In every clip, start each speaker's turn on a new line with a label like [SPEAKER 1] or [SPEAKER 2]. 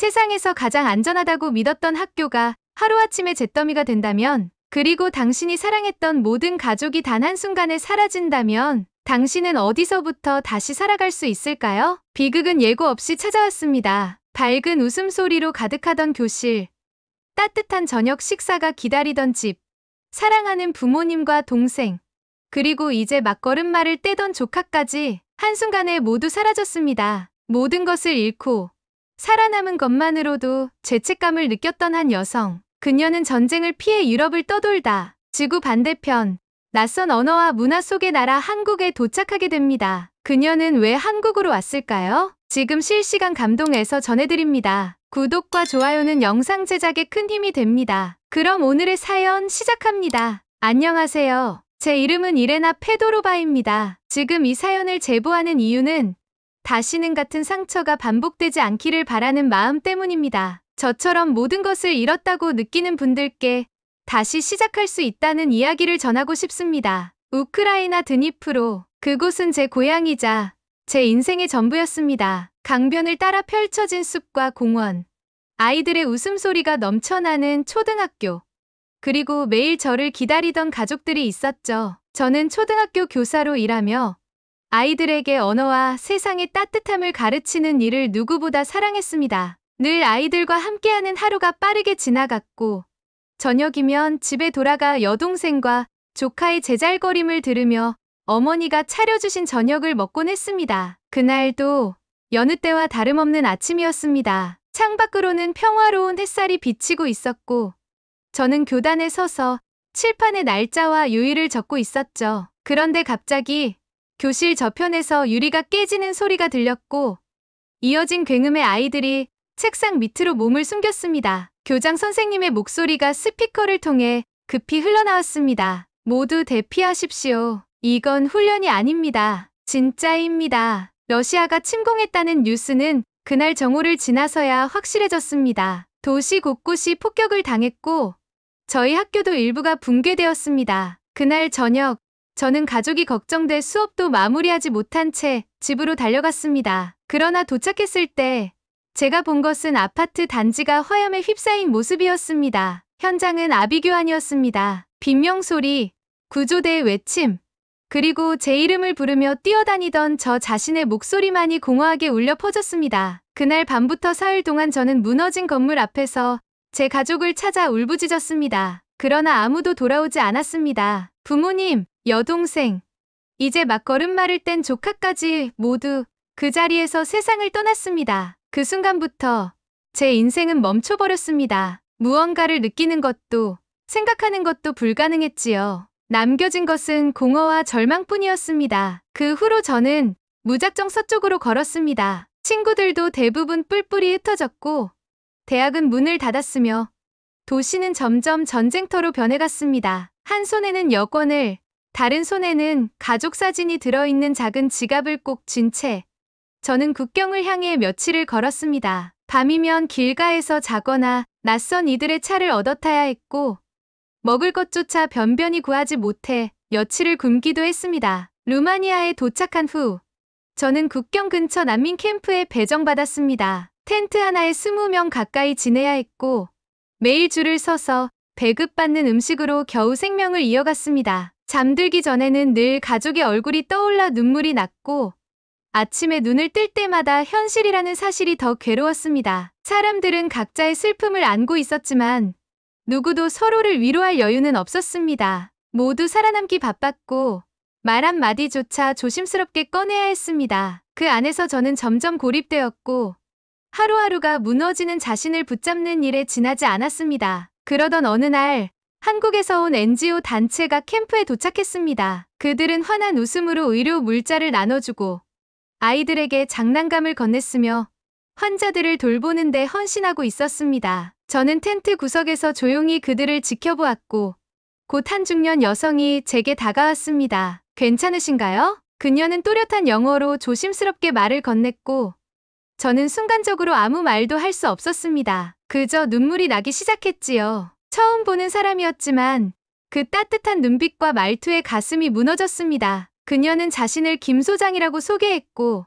[SPEAKER 1] 세상에서 가장 안전하다고 믿었던 학교가 하루아침에 잿더미가 된다면, 그리고 당신이 사랑했던 모든 가족이 단 한순간에 사라진다면 당신은 어디서부터 다시 살아갈 수 있을까요? 비극은 예고 없이 찾아왔습니다. 밝은 웃음소리로 가득하던 교실, 따뜻한 저녁 식사가 기다리던 집, 사랑하는 부모님과 동생, 그리고 이제 막 걸음마를 떼던 조카까지 한순간에 모두 사라졌습니다. 모든 것을 잃고 살아남은 것만으로도 죄책감을 느꼈던 한 여성. 그녀는 전쟁을 피해 유럽을 떠돌다 지구 반대편 낯선 언어와 문화 속의 나라 한국에 도착하게 됩니다. 그녀는 왜 한국으로 왔을까요? 지금 실시간 감동에서 전해드립니다. 구독과 좋아요는 영상 제작에 큰 힘이 됩니다. 그럼 오늘의 사연 시작합니다. 안녕하세요. 제 이름은 이레나 페도로바입니다. 지금 이 사연을 제보하는 이유는 다시는 같은 상처가 반복되지 않기를 바라는 마음 때문입니다. 저처럼 모든 것을 잃었다고 느끼는 분들께 다시 시작할 수 있다는 이야기를 전하고 싶습니다. 우크라이나 드니프로, 그곳은 제 고향이자 제 인생의 전부였습니다. 강변을 따라 펼쳐진 숲과 공원, 아이들의 웃음소리가 넘쳐나는 초등학교, 그리고 매일 저를 기다리던 가족들이 있었죠. 저는 초등학교 교사로 일하며 아이들에게 언어와 세상의 따뜻함을 가르치는 일을 누구보다 사랑했습니다. 늘 아이들과 함께하는 하루가 빠르게 지나갔고, 저녁이면 집에 돌아가 여동생과 조카의 제잘거림을 들으며 어머니가 차려주신 저녁을 먹곤 했습니다. 그날도 여느 때와 다름없는 아침이었습니다. 창밖으로는 평화로운 햇살이 비치고 있었고, 저는 교단에 서서 칠판에 날짜와 요일을 적고 있었죠. 그런데 갑자기 교실 저편에서 유리가 깨지는 소리가 들렸고, 이어진 굉음에 아이들이 책상 밑으로 몸을 숨겼습니다. 교장 선생님의 목소리가 스피커를 통해 급히 흘러나왔습니다. 모두 대피하십시오. 이건 훈련이 아닙니다. 진짜입니다. 러시아가 침공했다는 뉴스는 그날 정오를 지나서야 확실해졌습니다. 도시 곳곳이 폭격을 당했고 저희 학교도 일부가 붕괴되었습니다. 그날 저녁, 저는 가족이 걱정돼 수업도 마무리하지 못한 채 집으로 달려갔습니다. 그러나 도착했을 때 제가 본 것은 아파트 단지가 화염에 휩싸인 모습이었습니다. 현장은 아비규환이었습니다. 빈명소리, 구조대의 외침, 그리고 제 이름을 부르며 뛰어다니던 저 자신의 목소리만이 공허하게 울려 퍼졌습니다. 그날 밤부터 사흘 동안 저는 무너진 건물 앞에서 제 가족을 찾아 울부짖었습니다. 그러나 아무도 돌아오지 않았습니다. 부모님, 여동생, 이제 막 걸음마를 뗀 조카까지 모두 그 자리에서 세상을 떠났습니다. 그 순간부터 제 인생은 멈춰버렸습니다. 무언가를 느끼는 것도 생각하는 것도 불가능했지요. 남겨진 것은 공허와 절망뿐이었습니다. 그 후로 저는 무작정 서쪽으로 걸었습니다. 친구들도 대부분 뿔뿔이 흩어졌고 대학은 문을 닫았으며 도시는 점점 전쟁터로 변해갔습니다. 한 손에는 여권을, 다른 손에는 가족 사진이 들어있는 작은 지갑을 꼭 쥔 채 저는 국경을 향해 며칠을 걸었습니다. 밤이면 길가에서 자거나 낯선 이들의 차를 얻어 타야 했고 먹을 것조차 변변히 구하지 못해 며칠을 굶기도 했습니다. 루마니아에 도착한 후 저는 국경 근처 난민 캠프에 배정받았습니다. 텐트 하나에 20명 가까이 지내야 했고 매일 줄을 서서 배급받는 음식으로 겨우 생명을 이어갔습니다. 잠들기 전에는 늘 가족의 얼굴이 떠올라 눈물이 났고 아침에 눈을 뜰 때마다 현실이라는 사실이 더 괴로웠습니다. 사람들은 각자의 슬픔을 안고 있었지만 누구도 서로를 위로할 여유는 없었습니다. 모두 살아남기 바빴고 말 한마디조차 조심스럽게 꺼내야 했습니다. 그 안에서 저는 점점 고립되었고 하루하루가 무너지는 자신을 붙잡는 일에 지나지 않았습니다. 그러던 어느 날 한국에서 온 NGO 단체가 캠프에 도착했습니다. 그들은 환한 웃음으로 의료 물자를 나눠주고 아이들에게 장난감을 건넸으며 환자들을 돌보는 데 헌신하고 있었습니다. 저는 텐트 구석에서 조용히 그들을 지켜보았고 곧 한 중년 여성이 제게 다가왔습니다. 괜찮으신가요? 그녀는 또렷한 영어로 조심스럽게 말을 건넸고 저는 순간적으로 아무 말도 할 수 없었습니다. 그저 눈물이 나기 시작했지요. 처음 보는 사람이었지만 그 따뜻한 눈빛과 말투에 가슴이 무너졌습니다. 그녀는 자신을 김 소장이라고 소개했고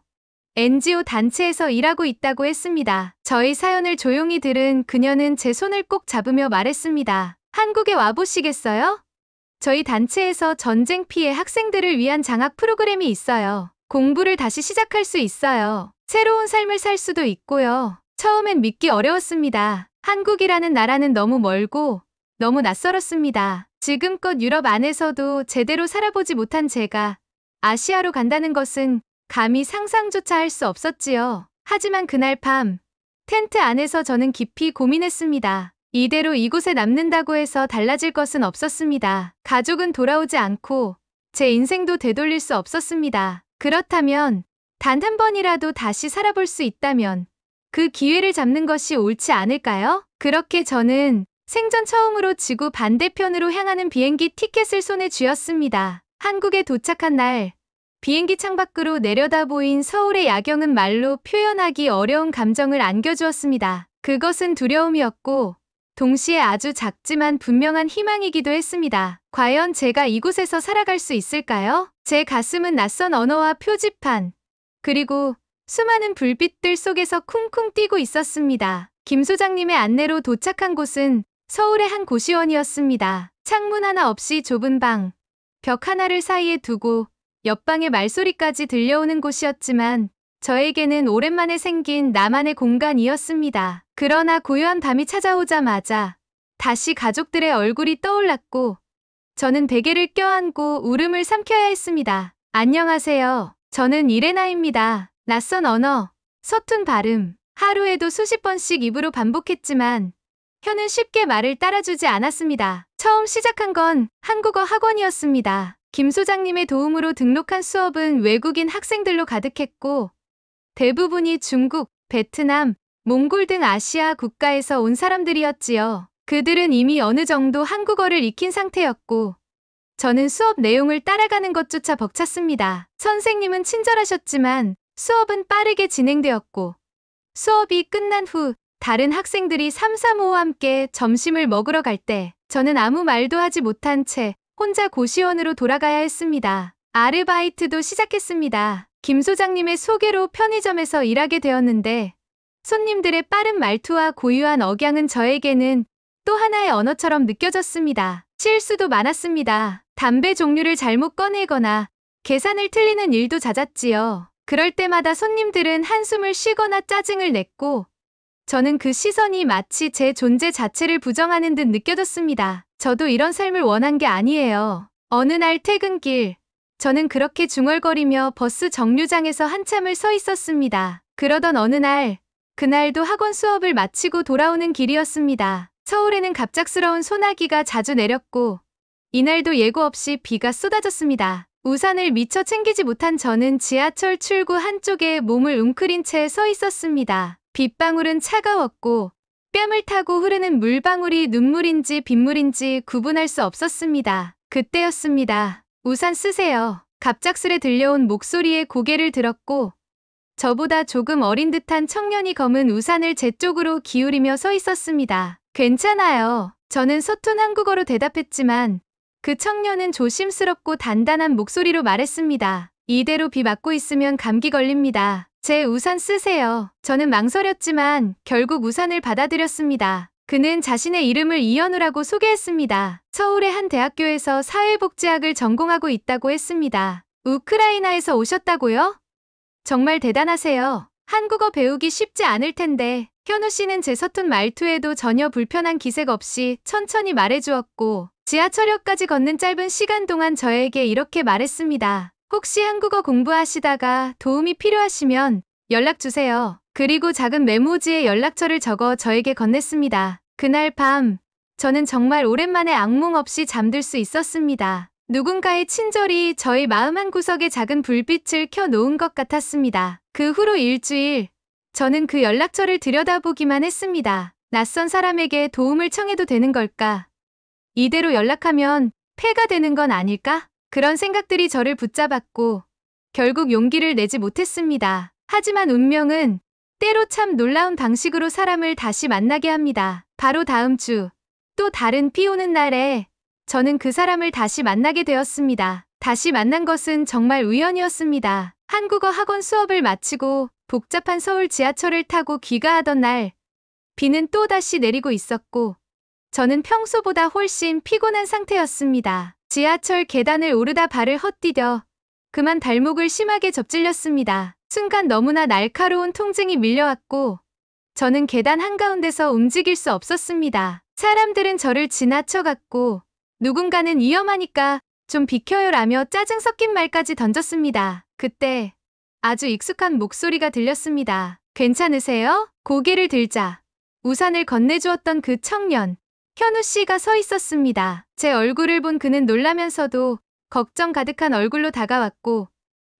[SPEAKER 1] NGO 단체에서 일하고 있다고 했습니다. 저희 사연을 조용히 들은 그녀는 제 손을 꼭 잡으며 말했습니다. 한국에 와보시겠어요? 저희 단체에서 전쟁 피해 학생들을 위한 장학 프로그램이 있어요. 공부를 다시 시작할 수 있어요. 새로운 삶을 살 수도 있고요. 처음엔 믿기 어려웠습니다. 한국이라는 나라는 너무 멀고 너무 낯설었습니다. 지금껏 유럽 안에서도 제대로 살아보지 못한 제가 아시아로 간다는 것은 감히 상상조차 할 수 없었지요. 하지만 그날 밤 텐트 안에서 저는 깊이 고민했습니다. 이대로 이곳에 남는다고 해서 달라질 것은 없었습니다. 가족은 돌아오지 않고 제 인생도 되돌릴 수 없었습니다. 그렇다면 단 한 번이라도 다시 살아볼 수 있다면 그 기회를 잡는 것이 옳지 않을까요? 그렇게 저는 생전 처음으로 지구 반대편으로 향하는 비행기 티켓을 손에 쥐었습니다. 한국에 도착한 날 비행기 창밖으로 내려다 보인 서울의 야경은 말로 표현하기 어려운 감정을 안겨주었습니다. 그것은 두려움이었고 동시에 아주 작지만 분명한 희망이기도 했습니다. 과연 제가 이곳에서 살아갈 수 있을까요? 제 가슴은 낯선 언어와 표지판, 그리고 수많은 불빛들 속에서 쿵쿵 뛰고 있었습니다. 김 소장님의 안내로 도착한 곳은 서울의 한 고시원이었습니다. 창문 하나 없이 좁은 방, 벽 하나를 사이에 두고 옆방의 말소리까지 들려오는 곳이었지만 저에게는 오랜만에 생긴 나만의 공간이었습니다. 그러나 고요한 밤이 찾아오자마자 다시 가족들의 얼굴이 떠올랐고 저는 베개를 껴안고 울음을 삼켜야 했습니다. 안녕하세요. 저는 이레나입니다. 낯선 언어, 서툰 발음, 하루에도 수십 번씩 입으로 반복했지만 혀는 쉽게 말을 따라주지 않았습니다. 처음 시작한 건 한국어 학원이었습니다. 김 소장님의 도움으로 등록한 수업은 외국인 학생들로 가득했고 대부분이 중국, 베트남, 몽골 등 아시아 국가에서 온 사람들이었지요. 그들은 이미 어느 정도 한국어를 익힌 상태였고 저는 수업 내용을 따라가는 것조차 벅찼습니다. 선생님은 친절하셨지만 수업은 빠르게 진행되었고 수업이 끝난 후 다른 학생들이 삼삼오오 함께 점심을 먹으러 갈 때 저는 아무 말도 하지 못한 채 혼자 고시원으로 돌아가야 했습니다. 아르바이트도 시작했습니다. 김 소장님의 소개로 편의점에서 일하게 되었는데 손님들의 빠른 말투와 고유한 억양은 저에게는 또 하나의 언어처럼 느껴졌습니다. 실수도 많았습니다. 담배 종류를 잘못 꺼내거나 계산을 틀리는 일도 잦았지요. 그럴 때마다 손님들은 한숨을 쉬거나 짜증을 냈고 저는 그 시선이 마치 제 존재 자체를 부정하는 듯 느껴졌습니다. 저도 이런 삶을 원한 게 아니에요. 어느 날 퇴근길, 저는 그렇게 중얼거리며 버스 정류장에서 한참을 서 있었습니다. 그러던 어느 날, 그날도 학원 수업을 마치고 돌아오는 길이었습니다. 서울에는 갑작스러운 소나기가 자주 내렸고 이날도 예고 없이 비가 쏟아졌습니다. 우산을 미처 챙기지 못한 저는 지하철 출구 한쪽에 몸을 웅크린 채 서 있었습니다. 빗방울은 차가웠고 뺨을 타고 흐르는 물방울이 눈물인지 빗물인지 구분할 수 없었습니다. 그때였습니다. 우산 쓰세요. 갑작스레 들려온 목소리에 고개를 들었고 저보다 조금 어린 듯한 청년이 검은 우산을 제 쪽으로 기울이며 서 있었습니다. 괜찮아요. 저는 서툰 한국어로 대답했지만 그 청년은 조심스럽고 단단한 목소리로 말했습니다. 이대로 비 맞고 있으면 감기 걸립니다. 제 우산 쓰세요. 저는 망설였지만 결국 우산을 받아들였습니다. 그는 자신의 이름을 이현우라고 소개했습니다. 서울의 한 대학교에서 사회복지학을 전공하고 있다고 했습니다. 우크라이나에서 오셨다고요? 정말 대단하세요. 한국어 배우기 쉽지 않을 텐데. 현우 씨는 제 서툰 말투에도 전혀 불편한 기색 없이 천천히 말해주었고 지하철역까지 걷는 짧은 시간 동안 저에게 이렇게 말했습니다. 혹시 한국어 공부하시다가 도움이 필요하시면 연락주세요. 그리고 작은 메모지에 연락처를 적어 저에게 건넸습니다. 그날 밤, 저는 정말 오랜만에 악몽 없이 잠들 수 있었습니다. 누군가의 친절이 저희 마음 한구석에 작은 불빛을 켜놓은 것 같았습니다. 그 후로 일주일, 저는 그 연락처를 들여다보기만 했습니다. 낯선 사람에게 도움을 청해도 되는 걸까? 이대로 연락하면 폐가 되는 건 아닐까? 그런 생각들이 저를 붙잡았고 결국 용기를 내지 못했습니다. 하지만 운명은 때로 참 놀라운 방식으로 사람을 다시 만나게 합니다. 바로 다음 주, 또 다른 비 오는 날에 저는 그 사람을 다시 만나게 되었습니다. 다시 만난 것은 정말 우연이었습니다. 한국어 학원 수업을 마치고 복잡한 서울 지하철을 타고 귀가하던 날, 비는 또다시 내리고 있었고, 저는 평소보다 훨씬 피곤한 상태였습니다. 지하철 계단을 오르다 발을 헛디뎌 그만 발목을 심하게 접질렸습니다. 순간 너무나 날카로운 통증이 밀려왔고, 저는 계단 한가운데서 움직일 수 없었습니다. 사람들은 저를 지나쳐갔고, 누군가는 위험하니까 좀 비켜요라며 짜증 섞인 말까지 던졌습니다. 그때 아주 익숙한 목소리가 들렸습니다. 괜찮으세요? 고개를 들자 우산을 건네주었던 그 청년, 현우 씨가 서 있었습니다. 제 얼굴을 본 그는 놀라면서도 걱정 가득한 얼굴로 다가왔고,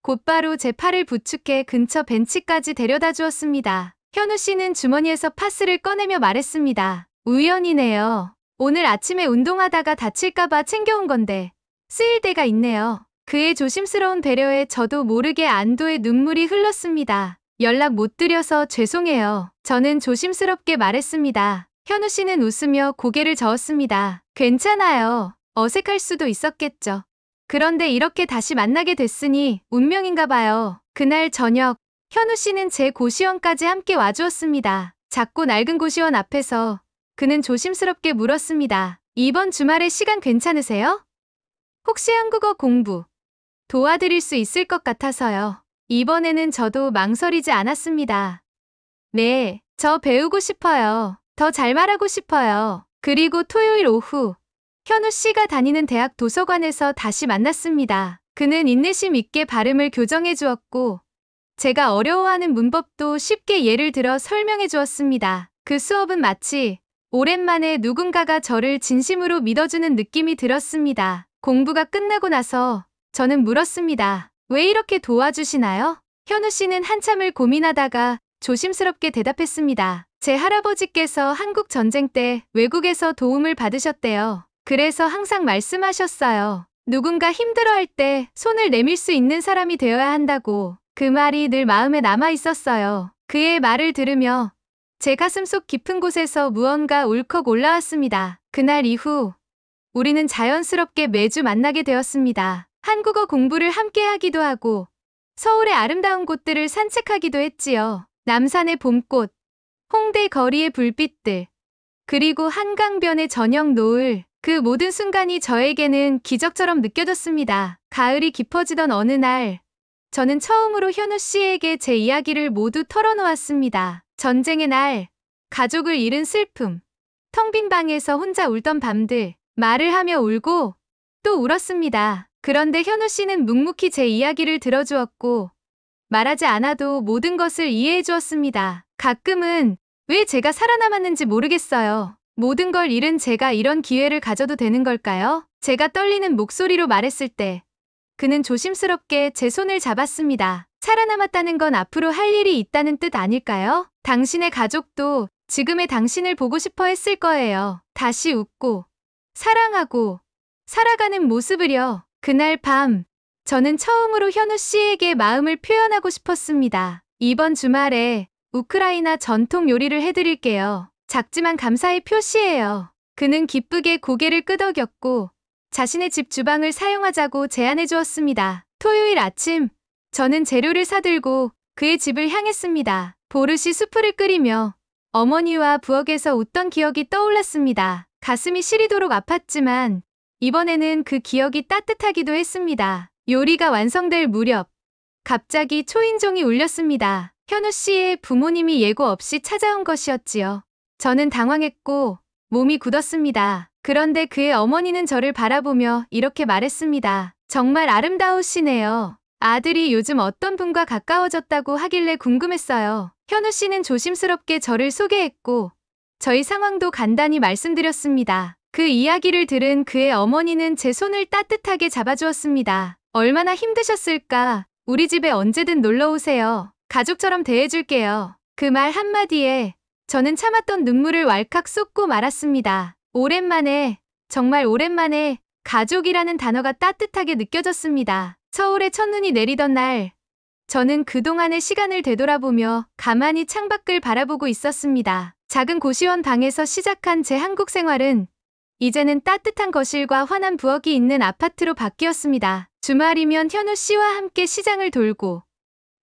[SPEAKER 1] 곧바로 제 팔을 부축해 근처 벤치까지 데려다 주었습니다. 현우 씨는 주머니에서 파스를 꺼내며 말했습니다. 우연이네요. 오늘 아침에 운동하다가 다칠까봐 챙겨온 건데 쓰일 때가 있네요. 그의 조심스러운 배려에 저도 모르게 안도의 눈물이 흘렀습니다. 연락 못 드려서 죄송해요. 저는 조심스럽게 말했습니다. 현우 씨는 웃으며 고개를 저었습니다. 괜찮아요. 어색할 수도 있었겠죠. 그런데 이렇게 다시 만나게 됐으니 운명인가 봐요. 그날 저녁, 현우 씨는 제 고시원까지 함께 와주었습니다. 작고 낡은 고시원 앞에서 그는 조심스럽게 물었습니다. 이번 주말에 시간 괜찮으세요? 혹시 한국어 공부 도와드릴 수 있을 것 같아서요. 이번에는 저도 망설이지 않았습니다. 네, 저 배우고 싶어요. 더 잘 말하고 싶어요. 그리고 토요일 오후, 현우 씨가 다니는 대학 도서관에서 다시 만났습니다. 그는 인내심 있게 발음을 교정해 주었고, 제가 어려워하는 문법도 쉽게 예를 들어 설명해 주었습니다. 그 수업은 마치 오랜만에 누군가가 저를 진심으로 믿어주는 느낌이 들었습니다. 공부가 끝나고 나서 저는 물었습니다. 왜 이렇게 도와주시나요? 현우 씨는 한참을 고민하다가 조심스럽게 대답했습니다. 제 할아버지께서 한국 전쟁 때 외국에서 도움을 받으셨대요. 그래서 항상 말씀하셨어요. 누군가 힘들어할 때 손을 내밀 수 있는 사람이 되어야 한다고. 그 말이 늘 마음에 남아 있었어요. 그의 말을 들으며 제 가슴속 깊은 곳에서 무언가 울컥 올라왔습니다. 그날 이후 우리는 자연스럽게 매주 만나게 되었습니다. 한국어 공부를 함께 하기도 하고 서울의 아름다운 곳들을 산책하기도 했지요. 남산의 봄꽃, 홍대 거리의 불빛들, 그리고 한강변의 저녁 노을, 그 모든 순간이 저에게는 기적처럼 느껴졌습니다. 가을이 깊어지던 어느 날, 저는 처음으로 현우 씨에게 제 이야기를 모두 털어놓았습니다. 전쟁의 날, 가족을 잃은 슬픔, 텅 빈 방에서 혼자 울던 밤들, 말을 하며 울고 또 울었습니다. 그런데 현우 씨는 묵묵히 제 이야기를 들어주었고 말하지 않아도 모든 것을 이해해 주었습니다. 가끔은 왜 제가 살아남았는지 모르겠어요. 모든 걸 잃은 제가 이런 기회를 가져도 되는 걸까요? 제가 떨리는 목소리로 말했을 때 그는 조심스럽게 제 손을 잡았습니다. 살아남았다는 건 앞으로 할 일이 있다는 뜻 아닐까요? 당신의 가족도 지금의 당신을 보고 싶어 했을 거예요. 다시 웃고 사랑하고 살아가는 모습을요. 그날 밤 저는 처음으로 현우 씨에게 마음을 표현하고 싶었습니다. 이번 주말에 우크라이나 전통 요리를 해드릴게요. 작지만 감사의 표시예요. 그는 기쁘게 고개를 끄덕였고 자신의 집 주방을 사용하자고 제안해 주었습니다. 토요일 아침 저는 재료를 사들고 그의 집을 향했습니다. 보르시 수프를 끓이며 어머니와 부엌에서 웃던 기억이 떠올랐습니다. 가슴이 시리도록 아팠지만 이번에는 그 기억이 따뜻하기도 했습니다. 요리가 완성될 무렵 갑자기 초인종이 울렸습니다. 현우 씨의 부모님이 예고 없이 찾아온 것이었지요. 저는 당황했고 몸이 굳었습니다. 그런데 그의 어머니는 저를 바라보며 이렇게 말했습니다. 정말 아름다우시네요. 아들이 요즘 어떤 분과 가까워졌다고 하길래 궁금했어요. 현우 씨는 조심스럽게 저를 소개했고 저희 상황도 간단히 말씀드렸습니다. 그 이야기를 들은 그의 어머니는 제 손을 따뜻하게 잡아주었습니다. 얼마나 힘드셨을까? 우리 집에 언제든 놀러 오세요. 가족처럼 대해줄게요. 그 말 한마디에 저는 참았던 눈물을 왈칵 쏟고 말았습니다. 오랜만에, 정말 오랜만에 가족이라는 단어가 따뜻하게 느껴졌습니다. 서울에 첫눈이 내리던 날, 저는 그동안의 시간을 되돌아보며 가만히 창밖을 바라보고 있었습니다. 작은 고시원 방에서 시작한 제 한국 생활은 이제는 따뜻한 거실과 환한 부엌이 있는 아파트로 바뀌었습니다. 주말이면 현우 씨와 함께 시장을 돌고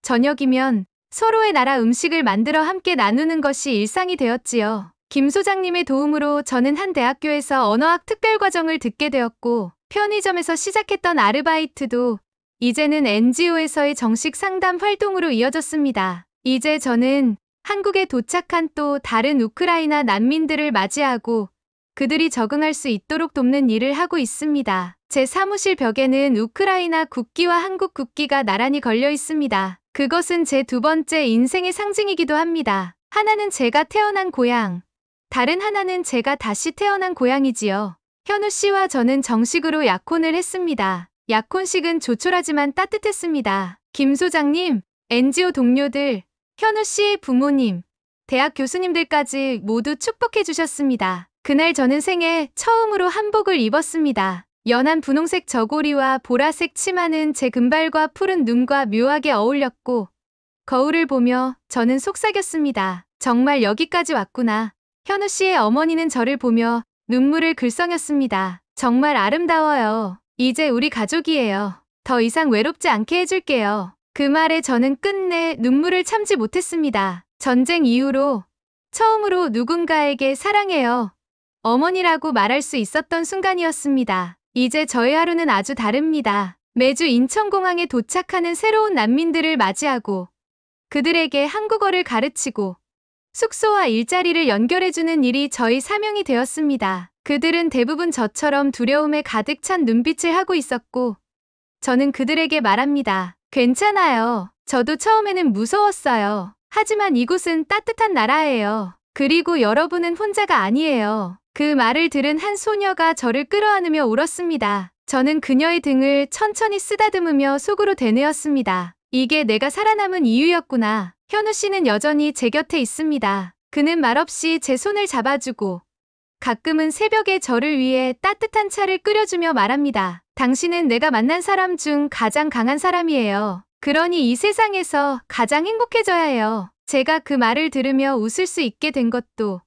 [SPEAKER 1] 저녁이면 서로의 나라 음식을 만들어 함께 나누는 것이 일상이 되었지요. 김 소장님의 도움으로 저는 한 대학교에서 언어학 특별과정을 듣게 되었고, 편의점에서 시작했던 아르바이트도 이제는 NGO에서의 정식 상담 활동으로 이어졌습니다. 이제 저는 한국에 도착한 또 다른 우크라이나 난민들을 맞이하고 그들이 적응할 수 있도록 돕는 일을 하고 있습니다. 제 사무실 벽에는 우크라이나 국기와 한국 국기가 나란히 걸려 있습니다. 그것은 제 두 번째 인생의 상징이기도 합니다. 하나는 제가 태어난 고향, 다른 하나는 제가 다시 태어난 고향이지요. 현우 씨와 저는 정식으로 약혼을 했습니다. 약혼식은 조촐하지만 따뜻했습니다. 김 소장님, NGO 동료들, 현우 씨의 부모님, 대학 교수님들까지 모두 축복해 주셨습니다. 그날 저는 생애 처음으로 한복을 입었습니다. 연한 분홍색 저고리와 보라색 치마는 제 금발과 푸른 눈과 묘하게 어울렸고, 거울을 보며 저는 속삭였습니다. 정말 여기까지 왔구나. 현우 씨의 어머니는 저를 보며 눈물을 글썽였습니다. 정말 아름다워요. 이제 우리 가족이에요. 더 이상 외롭지 않게 해줄게요. 그 말에 저는 끝내 눈물을 참지 못했습니다. 전쟁 이후로 처음으로 누군가에게 사랑해요, 어머니라고 말할 수 있었던 순간이었습니다. 이제 저의 하루는 아주 다릅니다. 매주 인천공항에 도착하는 새로운 난민들을 맞이하고 그들에게 한국어를 가르치고 숙소와 일자리를 연결해주는 일이 저희 사명이 되었습니다. 그들은 대부분 저처럼 두려움에 가득 찬 눈빛을 하고 있었고, 저는 그들에게 말합니다. 괜찮아요. 저도 처음에는 무서웠어요. 하지만 이곳은 따뜻한 나라예요. 그리고 여러분은 혼자가 아니에요. 그 말을 들은 한 소녀가 저를 끌어안으며 울었습니다. 저는 그녀의 등을 천천히 쓰다듬으며 속으로 되뇌었습니다. 이게 내가 살아남은 이유였구나. 현우 씨는 여전히 제 곁에 있습니다. 그는 말없이 제 손을 잡아주고 가끔은 새벽에 저를 위해 따뜻한 차를 끓여주며 말합니다. 당신은 내가 만난 사람 중 가장 강한 사람이에요. 그러니 이 세상에서 가장 행복해져야 해요. 제가 그 말을 들으며 웃을 수 있게 된 것도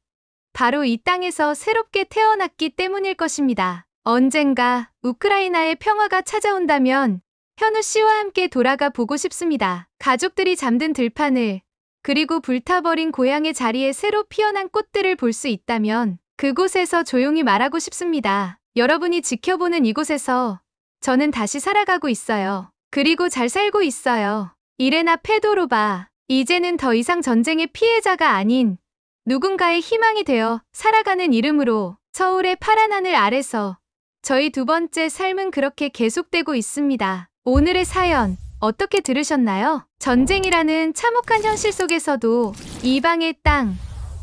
[SPEAKER 1] 바로 이 땅에서 새롭게 태어났기 때문일 것입니다. 언젠가 우크라이나의 평화가 찾아온다면 현우 씨와 함께 돌아가 보고 싶습니다. 가족들이 잠든 들판을, 그리고 불타버린 고향의 자리에 새로 피어난 꽃들을 볼 수 있다면 그곳에서 조용히 말하고 싶습니다. 여러분이 지켜보는 이곳에서 저는 다시 살아가고 있어요. 그리고 잘 살고 있어요. 이레나 페도로바. 이제는 더 이상 전쟁의 피해자가 아닌 누군가의 희망이 되어 살아가는 이름으로 서울의 파란 하늘 아래서 저희 두 번째 삶은 그렇게 계속되고 있습니다. 오늘의 사연 어떻게 들으셨나요? 전쟁이라는 참혹한 현실 속에서도 이방의 땅,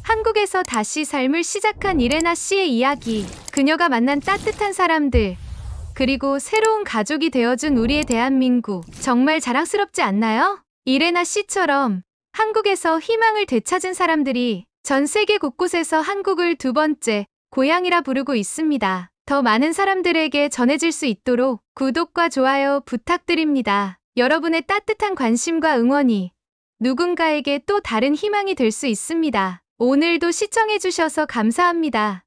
[SPEAKER 1] 한국에서 다시 삶을 시작한 이레나 씨의 이야기, 그녀가 만난 따뜻한 사람들, 그리고 새로운 가족이 되어준 우리의 대한민국, 정말 자랑스럽지 않나요? 이레나 씨처럼 한국에서 희망을 되찾은 사람들이 전 세계 곳곳에서 한국을 두 번째 고향이라 부르고 있습니다. 더 많은 사람들에게 전해질 수 있도록 구독과 좋아요 부탁드립니다. 여러분의 따뜻한 관심과 응원이 누군가에게 또 다른 희망이 될 수 있습니다. 오늘도 시청해주셔서 감사합니다.